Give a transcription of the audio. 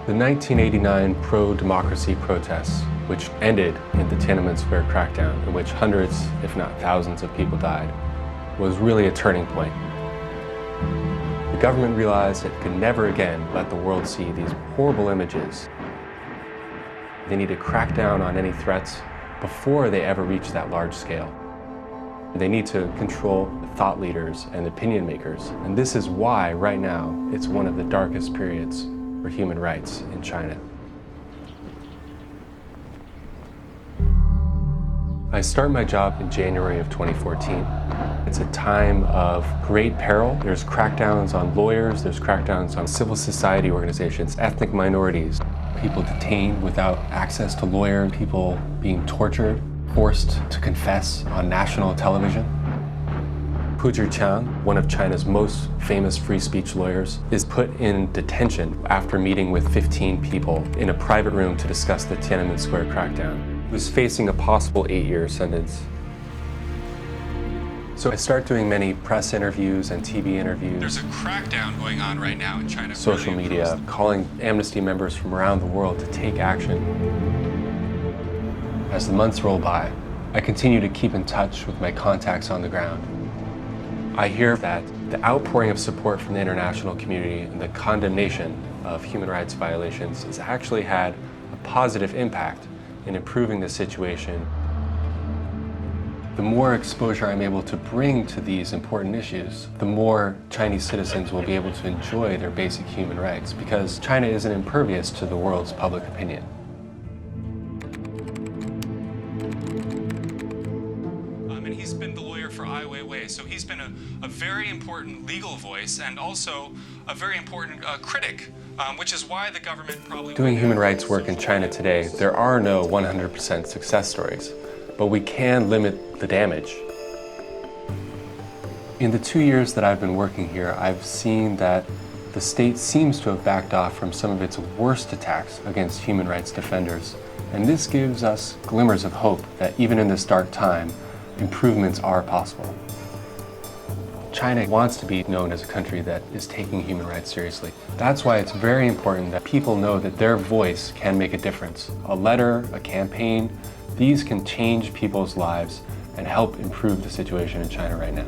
The 1989 pro-democracy protests, which ended in the Tiananmen Square crackdown, in which hundreds, if not thousands of people died, was really a turning point. The government realized it could never again let the world see these horrible images. They need to crack down on any threats before they ever reach that large scale. They need to control the thought leaders and opinion makers. And this is why, right now, it's one of the darkest periods for human rights in China. I start my job in January of 2014. It's a time of great peril. There's crackdowns on lawyers, there's crackdowns on civil society organizations, ethnic minorities, people detained without access to lawyers, people being tortured, forced to confess on national television. Pu Zhiqiang, one of China's most famous free speech lawyers, is put in detention after meeting with 15 people in a private room to discuss the Tiananmen Square crackdown. He was facing a possible 8-year sentence. So I start doing many press interviews and TV interviews. There's a crackdown going on right now in China. Social media, calling Amnesty members from around the world to take action. As the months roll by, I continue to keep in touch with my contacts on the ground. I hear that the outpouring of support from the international community and the condemnation of human rights violations has actually had a positive impact in improving the situation. The more exposure I'm able to bring to these important issues, the more Chinese citizens will be able to enjoy their basic human rights, because China isn't impervious to the world's public opinion. And he's been the lawyer for Ai Weiwei, so he's been a very important legal voice and also a very important critic, which is why the government probably... Doing human rights work in China today, there are no 100% success stories, but we can limit the damage. In the 2 years that I've been working here, I've seen that the state seems to have backed off from some of its worst attacks against human rights defenders. And this gives us glimmers of hope that even in this dark time, improvements are possible. China wants to be known as a country that is taking human rights seriously. That's why it's very important that people know that their voice can make a difference. A letter, a campaign, these can change people's lives and help improve the situation in China right now.